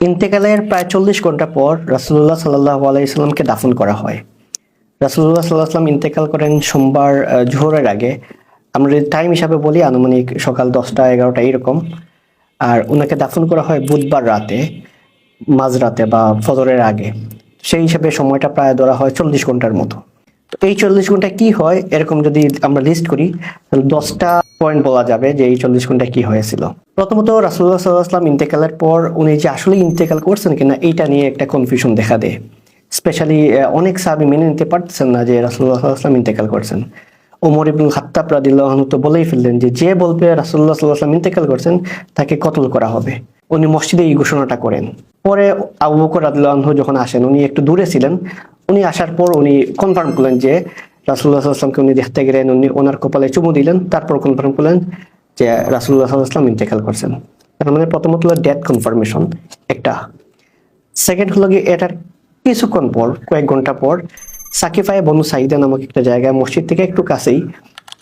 ইন্তেকালের প্রায় 40 ঘন্টা পর রাসূলুল্লাহ সাল্লাল্লাহু আলাইহি সাল্লামকে দাফন করা হয়। রাসূলুল্লাহ সাল্লাল্লাহু আলাইহি সাল্লাম ইন্তেকাল করেন সোমবার জোহরের আগে। আমরা যদি টাইম হিসাবে বলি আনুমানিক সকাল 10টা 11টা এরকম। আর ওনাকে দাফন করা হয় বুধবার রাতে, মাঝরাতে বা ফজরের আগে। সেই হিসাবে সময়টা প্রায় ধরা হয় 40 ঘন্টার মতো। তো এই 40 ঘন্টা কি হয় এরকম যদি আমরা লিস্ট করি তাহলে 10টা পয়েন্ট বলা যাবে যে এই 40 ঘন্টায় কি হয়েছিল। প্রথমত রাসূলুল্লাহ সাল্লাল্লাহু আলাইহি ওয়াসাল্লাম ইন্তেকালের পর উনি যে আসলে ইন্তেকাল করছেন কিনা এইটা নিয়ে একটা কনফিউশন দেখা দেয়। স্পেশালি অনেক সাহাবী মেনে নিতে পারতেছেন না যে রাসূলুল্লাহ সাল্লাল্লাহু আলাইহি ওয়াসাল্লাম ইন্তেকাল করছেন। ওমর ইবনুল খাত্তাব রাদিয়াল্লাহু আনহু তো বলেই ফেললেন যে যে বলবে রাসূলুল্লাহ সাল্লাল্লাহু আলাইহি ওয়াসাল্লাম ইন্তেকাল করছেন তাকে কতল করা হবে। উনি মসজিদে এই ঘোষণাটা করেন। পরে আবু বকর রাদিয়াল্লাহু আনহু যখন আসেন, উনি একটু দূরে ছিলেন, উনি আসার পর উনি কনফার্ম করলেন যে রাসূলুল্লাহ সাল্লাল্লাহু আলাইহি ওয়াসাল্লামকে উনি দেখতে গেলেন, উনি ওনার কপালে চুমু দিলেন, তারপর কনফার্ম করলেন যে রাসূলুল্লাহ সাল্লাল্লাহু আলাইহি ওয়াসাল্লাম ইন্তেকাল করছেন। তার মানে প্রথমত হলো ডেথ কনফার্মেশন একটা। সেকেন্ড হলো গিয়ে এটার কিছুক্ষণ পর, কয়েক ঘন্টা পর সাকিফায়ে বনু সাইদা নামক একটা জায়গায় মসজিদ থেকে একটু কাছেই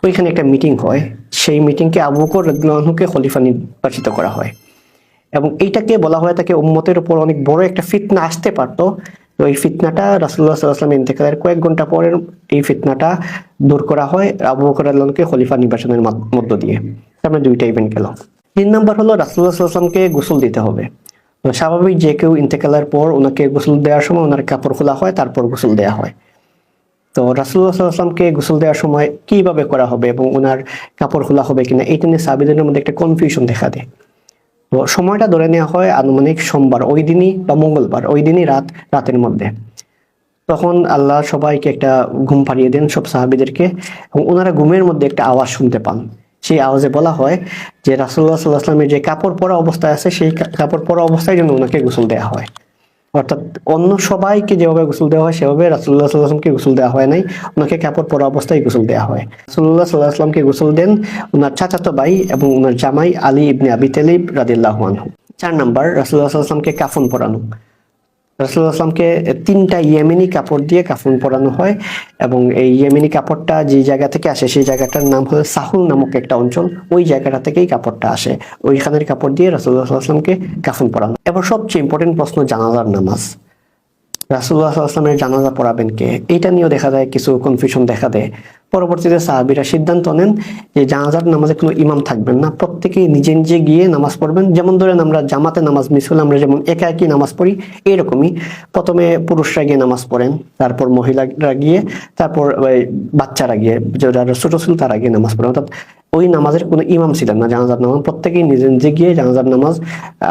ওইখানে একটা মিটিং হয়। সেই মিটিংকে আবু বকর রাদিয়াল্লাহু আনহুকে খলিফা নির্বাচিত করা হয় এবং এইটাকে বলা হয় তাকে উম্মতের উপর অনেক বড় একটা ফিতনা আসতে পারতো। তো এই ফিতনাটা রাসূলুল্লাহ সাল্লাল্লাহু আলাইহি ওয়াসাল্লাম ইন্তেকালের কয়েক ঘন্টা পরের এই ফিতনাটা দূর করা হয় আবু বকর রাদিয়াল্লাহু আনহুকে খলিফা নির্বাচনের মধ্য দিয়ে। তারপরে দুইটা ইভেন্ট গেল। 3 নাম্বার হলো রাসূলুল্লাহ সাল্লাল্লাহু আলাইহি ওয়াসাল্লামকে গোসল দিতে হবে। তো স্বাভাবিক যে কেউ ইন্তেকালের পর ওনাকে গোসল দেওয়ার সময় ওনার কাপড় খোলা হয়, তারপর গোসল দেওয়া হয়। তো রাসূলুল্লাহ সাল্লাল্লাহু আলাইহি ওয়াসাল্লামকে গোসল দেওয়ার সময় কিভাবে করা হবে এবং ওনার কাপড় খোলা হবে কিনা এটা নিয়ে সাহাবীদের মধ্যে একটা কনফিউশন দেখা দেয়। তো সময়টা ধরে নেওয়া হয় আনুমানিক সোমবার ওই দিনই বা মঙ্গলবার ওই দিনই রাতের মধ্যে। তখন আল্লাহ সবাইকে একটা ঘুম পাড়িয়ে দেন, সব সাহাবীদেরকে, এবং ওনারা ঘুমের মধ্যে একটা আওয়াজ শুনতে পান। সেই আওয়াজে বলা হয় যে রাসূলুল্লাহ সাল্লাল্লাহু আলাইহি ওয়াসাল্লামের যে কাপড় পরা অবস্থায় আছে সেই কাপড় পরা অবস্থায় যেন ওনাকে গোসল দেওয়া হয়। অর্থাৎ অন্য সবাইকে যেভাবে গোসল দেওয়া হয় সেভাবে রাসূলুল্লাহ সাল্লাল্লাহু আলাইহি ওয়াসাল্লামকে গোসল দেওয়া হয় নাই, ওনাকে কাপড় পরা অবস্থায় গোসল দেওয়া হয়। রাসূলুল্লাহ সাল্লাল্লাহু আলাইহি ওয়াসাল্লামকে গোসল দেন ওনার চাচাতো ভাই এবং ওনার জামাই আলী ইবনে আবি তালিব রাদিয়াল্লাহু আনহু। 4 নাম্বার রাসূলুল্লাহ সাল্লাল্লাহু আলাইহি ওয়াসাল্লামকে কাফন পরানো। রাসূলুল্লাহ সাল্লাল্লাহু আলাইহি ওয়াসাল্লামকে 3টা ইয়েমেনি কাপড় দিয়ে কাফন পরানো হয় এবং এই ইয়েমেনি কাপড়টা যে জায়গা থেকে আসে সেই জায়গাটার নাম হলো সাহুল নামক একটা অঞ্চল। ওই জায়গাটা থেকেই কাপড়টা আসে, ওইখানের কাপড় দিয়ে রাসূলুল্লাহ সাল্লাল্লাহু আলাইহি ওয়াসাল্লামকে কাফন পরানো। এবার সবচেয়ে ইম্পর্টেন্ট প্রশ্ন জানাজার নামাজ। রাসূলুল্লাহ সাল্লাল্লাহু আলাইহি ওয়াসাল্লামের জানাজা পড়াবেন কে, এটা নিয়েও দেখা যায় কিছু কনফিউশন দেখা দেয়। পরবর্তীতে সাহাবীরা সিদ্ধান্ত নেন যে জানাজার নামাজে কোনো ইমাম থাকবেন না, প্রত্যেকেই নিজে নিজে গিয়ে নামাজ পড়বেন। যেমন ধরেন আমরা জামাতে নামাজ মিস হলে আমরা যেমন একা একই নামাজ পড়ি, এরকমই প্রথমে পুরুষরা গিয়ে নামাজ পড়েন, তারপর মহিলারা গিয়ে, তারপর বাচ্চারা গিয়ে, যারা ছোট ছিল তারা গিয়ে নামাজ পড়েন। অর্থাৎ ওই নামাজের কোনো ইমাম ছিলেন না, জানাজার নামাজ প্রত্যেকেই নিজে নিজে গিয়ে জানাজার নামাজ,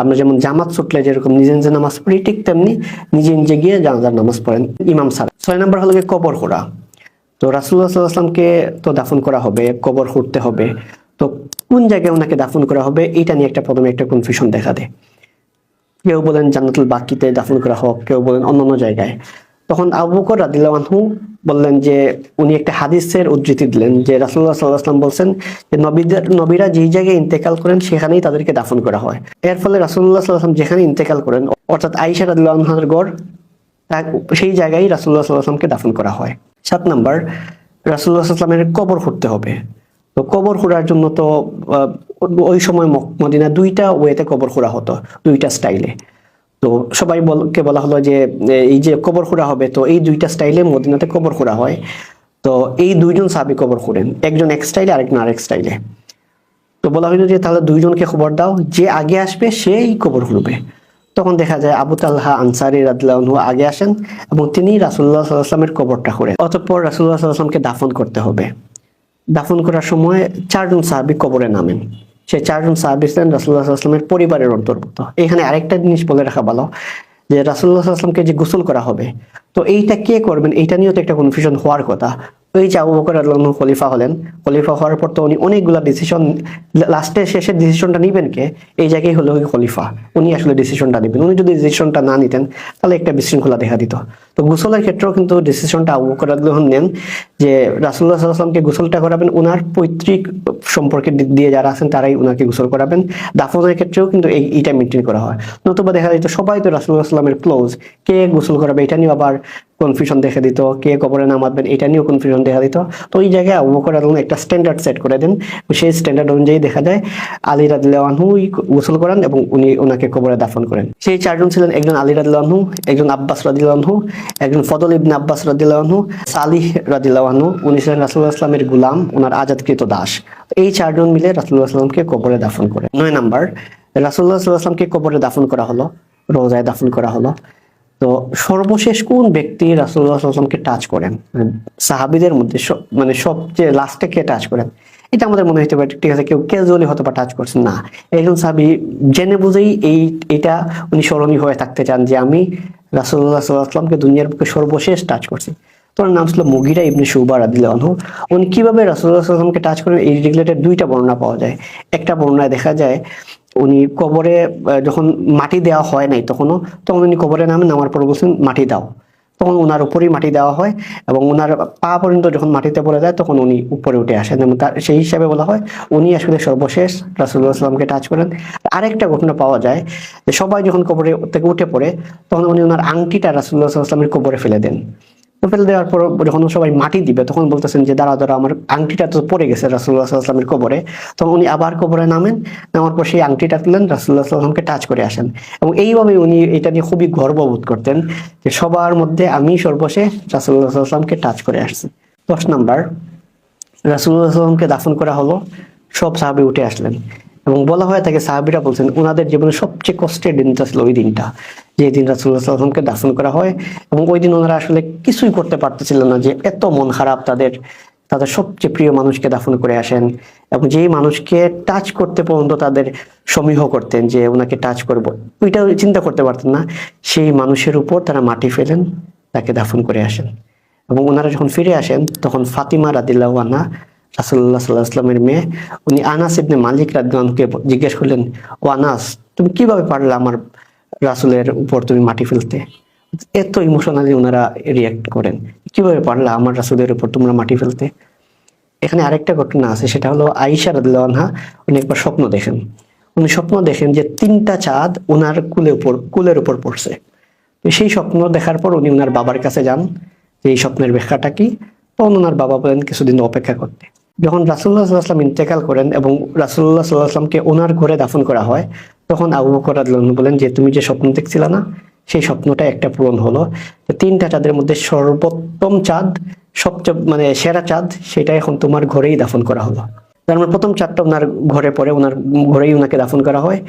আমরা যেমন জামাত ছুটলে যেরকম নিজে নিজে নামাজ পড়ি ঠিক তেমনি নিজে নিজে গিয়ে জানাজার নামাজ পড়েন ইমাম ছাড়া। 6 নাম্বার হলো কবর খোঁড়া। তো রাসূলুল্লাহ সাল্লাল্লাহু আলাইহি ওয়াসাল্লামকে তো দাফন করা হবে, কবর খুঁড়তে হবে। তো কোন জায়গায় ওনাকে দাফন করা হবে এটা নিয়ে প্রথমে একটা কনফিউশন দেখা দেয়। কেউ বলেন জান্নাতুল বাকিতে দাফন করা হোক, কেউ বলেন অন্যান্য জায়গায়। তখন আবু বকর রাদিয়াল্লাহু আনহু বললেন যে উনি একটা হাদিসের উদ্ধৃতি দিলেন যে রাসূলুল্লাহ সাল্লাল্লাহু আলাইহি ওয়াসাল্লাম বলছেন যে নবীরা যেই জায়গায় ইন্তেকাল করেন সেখানেই তাদেরকে দাফন করা হয়। এর ফলে রাসূলুল্লাহ সাল্লাল্লাহু আলাইহি ওয়াসাল্লাম যেখানে ইন্তেকাল করেন অর্থাৎ আয়েশা রাদিয়াল্লাহু আনহার ঘর, সেই জায়গায় রাসূলুল্লাহ সাল্লাল্লাহু আলাইহি ওয়াসাল্লামকে দাফন করা হয়। 7 নাম্বার রাসূলুল্লাহ সাল্লাল্লাহু আলাইহি ওয়াসাল্লামের কবর খুঁড়তে হবে। তো কবর খোঁড়ার জন্য তো ওই সময় মদিনা 2টা ওয়েতে কবর খোঁড়া হতো, 2টা স্টাইলে। তো সবাইকে বলা হলো যে এই যে কবর খোঁড়া হবে তো এই 2টা স্টাইলে মদিনাতে কবর খোঁড়া হয়। তো এই 2জন সাহাবী কবর খোঁড়েন, একজন এক স্টাইলে আরেকজন আরেক স্টাইলে। তো বলা হলো যে তাহলে 2জনকে খবর দাও, যে আগে আসবে সেই কবর খুঁড়বে। তখন দেখা যায় আবু তালহা আনসারী রাদিয়াল্লাহু আনহু আগে আসেন এবং তিনি রাসূলুল্লাহ সাল্লাল্লাহু আলাইহি ওয়াসাল্লামের কবরটা খুঁড়েন। অতঃপর রাসূলুল্লাহ সাল্লাল্লাহু আলাইহি ওয়াসাল্লামকে দাফন করতে হবে। দাফন করার সময় 4জন সাহাবী কবরে নামেন। সেই 4জন সাহাবী ছিলেন রাসূলুল্লাহ সাল্লাল্লাহু আলাইহি ওয়াসাল্লামের পরিবারের অন্তর্ভুক্ত। এখানে আরেকটা জিনিস বলে রাখা ভালো যে রাসূলুল্লাহ সাল্লাল্লাহু আলাইহি ওয়াসাল্লামকে যে গোসল করা হবে তো এইটা কে করবেন এইটা নিয়েও তো একটা কনফিউশন হওয়ার কথা। ওই যে আবু বকর রাদিয়াল্লাহু আনহু খলিফা হলেন, খলিফা হওয়ার পর তো উনি অনেকগুলা ডিসিশন, লাস্টে শেষের ডিসিশনটা নিবেন কে, এই জায়গায় হলো খলিফা, উনি আসলে ডিসিশনটা নেবেন। উনি যদি ডিসিশনটা না নিতেন তাহলে একটা বিশৃঙ্খলা দেখা দিত। তো গোসলের ক্ষেত্রেও কিন্তু ডিসিশনটা আবু বকর রাদিয়াল্লাহু আনহু নেন যে রাসূলুল্লাহ সাল্লাল্লাহু আলাইহি ওয়াসাল্লামকে গোসলটা করাবেন, ওনার পৈতৃক সম্পর্কের দিক দিয়ে যারা আছেন তারাই ওনাকে গোসল করাবেন। দাফনের ক্ষেত্রেও কিন্তু এইটা মেনটেন করা হয়। নতুবা দেখা যেত সবাই তো রাসূলুল্লাহ সাল্লাল্লাহু আলাইহি ওয়াসাল্লামের ক্লোজ, কে গোসল করাবে এটা নিয়ে আবার কনফিউশন দেখা দিত, কে কবরে নামাবেন এটা নিয়েও কনফিউশন দেখা দিত। তো ওই জায়গায় আবু বকর রাদিয়াল্লাহু আনহু একটা স্ট্যান্ডার্ড সেট করে দেন। সেই স্ট্যান্ডার্ড অনুযায়ী দেখা যায় আলী রাদিয়াল্লাহু আনহু গোসল করান এবং উনি ওনাকে কবরে দাফন করেন। সেই চারজন ছিলেন একজন আলী রাদিয়াল্লাহু আনহু, একজন আব্বাস রাদিয়াল্লাহু আনহু, একজন ফদল ইবনে আব্বাস রাদিয়াল্লাহু আনহু, সালিহ রাদিয়াল্লাহু আনহু, উনি ছিলেন রাসূলুল্লাহ সাল্লাল্লাহু আলাইহি ওয়াসাল্লামের গোলাম, ওনার আজাদকৃত দাস। এই চারজন মিলে রাসূলুল্লাহ সাল্লাল্লাহু আলাইহি ওয়াসাল্লামকে কবরে দাফন করে। 9 নাম্বার, রাসূলুল্লাহ সাল্লাল্লাহু আলাইহি ওয়াসাল্লামকে কবরে দাফন করা হলো, রোজায় দাফন করা হলো। তো সর্বশেষ কোন ব্যক্তি রাসূলুল্লাহ সাল্লাল্লাহু আলাইহি ওয়াসাল্লামকে টাচ করেন, সাহাবীদের মধ্যে মানে সবচেয়ে লাস্টে কে টাচ করেন? এটা আমাদের মনে হতে পারে ঠিক আছে কেউ ক্যাজুয়ালি হয়তো বা টাচ করছেন, না, একজন সাহাবী জেনে বুঝেই এটা উনি স্মরণীয় হয়ে থাকতে চান যে আমি রাসূলুল্লাহ সাল্লাল্লাহু আলাইহি ওয়াসাল্লামকে দুনিয়ার বুকে সর্বশেষ টাচ করছি। তো ওর নাম ছিল মুগিরা ইবনে শুবা রাদিয়াল্লাহু আনহু। উনি কিভাবে রাসূলুল্লাহ সাল্লাল্লাহু আলাইহি ওয়াসাল্লামকে টাচ করেন এই রিলেটেড দুইটা বর্ণনা পাওয়া যায়। একটা বর্ণনায় দেখা যায় উনি কবরে যখন মাটি দেওয়া হয় নাই তখন উনি কবরে নামার পর বলছেন মাটি দাও, তখন ওনার উপরেই মাটি দেওয়া হয় এবং ওনার পা পর্যন্ত যখন মাটিতে পড়ে যায় তখন উনি উপরে উঠে আসেন এবং তার সেই হিসাবে বলা হয় উনি আসলে সর্বশেষ রাসূলুল্লাহ সাল্লাল্লাহু আলাইহি ওয়াসাল্লামকে টাচ করেন। আরেকটা ঘটনা পাওয়া যায় যে সবাই যখন কবরে থেকে উঠে পড়ে তখন উনি ওনার আংটিটা রাসূলুল্লাহ সাল্লাল্লাহু আলাইহি ওয়াসাল্লামের কবরে ফেলে দেন। ফেলে দেওয়ার পর যখন সবাই মাটি দিবে তখন বলতেছেন যে দাঁড়া আমার আংটিটা তো পড়ে গেছে রাসূলুল্লাহ সাল্লাল্লাহু আলাইহি ওয়াসাল্লামের কবরে। তখন উনি আবার কবরে নামার পর সেই আংটিটা তুলেন, রাসূলুল্লাহ সাল্লাল্লাহু আলাইহি ওয়াসাল্লামকে টাচ করে আসেন এবং এইভাবে উনি এটা নিয়ে খুবই গর্ববোধ করতেন যে সবার মধ্যে আমি সর্বশেষ রাসূলুল্লাহ সাল্লাল্লাহু আলাইহি ওয়াসাল্লামকে টাচ করে আসছি। 10 নাম্বার, রাসূলুল্লাহ সাল্লাল্লাহু আলাইহি ওয়াসাল্লামকে দাফন করা হলো, সব সাহাবী উঠে আসলেন এবং বলা হয় থাকে সাহাবীরা বলছেন ওনাদের জীবনে সবচেয়ে কষ্টের দিনটা ছিল ওই দিনটা, যে দিন রাসূলুল্লাহ সাল্লাল্লাহু আলাইহি ওয়াসাল্লামকে দাফন করা হয় এবং ওই দিন ওনারা আসলে কিছুই করতে পারতেছিলেন না, যে এত মন খারাপ তাদের সবচেয়ে প্রিয় মানুষকে দাফন করে আসেন এবং যেই মানুষকে টাচ করতে পর্যন্ত তাদের সমীহ করতেন যে ওনাকে টাচ করব, ওইটা চিন্তা করতে পারতেন না, সেই মানুষের উপর তারা মাটি ফেলেন, তাকে দাফন করে আসেন। এবং ওনারা যখন ফিরে আসেন তখন ফাতিমা রাদিয়াল্লাহু আনহা রাসূলুল্লাহ সাল্লাল্লাহু আলাইহি ওয়াসাল্লামের মেয়ে, উনি আনাস ইবনে মালিক রাদিয়াল্লাহু আনহুকে জিজ্ঞেস করলেন, ও আনাস তুমি কিভাবে পারলে আমার রাসূলের উপর তুমি মাটি ফেলতে? এত ইমোশনালি ওনারা রিয়াক্ট করেন, কিভাবে পারলা আমার রাসূলের উপর তোমরা মাটি ফেলতে? এখানে আরেকটা ঘটনা আছে, সেটা হলো আয়েশা রাদিয়াল্লাহু আনহা উনি একবার স্বপ্ন দেখেন। উনি স্বপ্ন দেখেন যে 3টা চাঁদ ওনার কুলের উপর পড়ছে। তো সেই স্বপ্ন দেখার পর উনি ওনার বাবার কাছে যান যে এই স্বপ্নের ব্যাখ্যাটা কি। তখন ওনার বাবা বলেন কিছুদিন অপেক্ষা করতে। যখন রাসূলুল্লাহ সাল্লাল্লাহু আলাইহি ওয়াসাল্লাম ইন্তেকাল করেন এবং রাসূলুল্লাহ সাল্লাল্লাহু আলাইহি ওয়াসাল্লামকে ওনার ঘরে দাফন করা হয়, তখন আবু বকর রাদিয়াল্লাহু আনহু বলেন যে তুমি যে স্বপ্ন দেখছিলে না, সেই স্বপ্নটা একটা পূরণ হলো। 3টা চাঁদের মধ্যে সর্বোত্তম চাঁদ, সবচেয়ে সেরা চাঁদ, সেটা এখন তোমার ঘরেই দাফন করা হলো। তার মানে প্রথম চাঁদটা ওনার ঘরে পড়ে, ওনার ঘরেই ওনাকে দাফন করা হয়।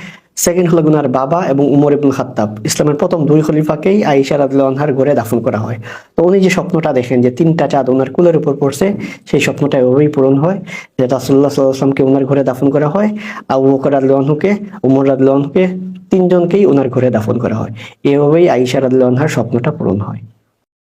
সেকেন্ড হলো ওনার বাবা এবং উমর ইবনে খাত্তাব, ইসলামের প্রথম 2 খলিফাকেই আয়েশা রাদিয়াল্লাহু আনহার ঘরে দাফন করা হয়। তো উনি যে স্বপ্নটা দেখেন যে 3টা চাঁদ ওনার কুলের উপর পড়ছে, সেই স্বপ্নটা এভাবেই পূরণ হয় যে রাসূলুল্লাহ সাল্লাল্লাহু আলাইহি ওয়াসাল্লামকে ওনার ঘরে দাফন করা হয়, আবু বকর রাদিয়াল্লাহু আনহুকে, উমর রাদিয়াল্লাহু আনহুকে, 3জনকেই ওনার ঘরে দাফন করা হয়। এভাবেই আয়েশা রাদিয়াল্লাহু আনহার স্বপ্নটা পূরণ হয়।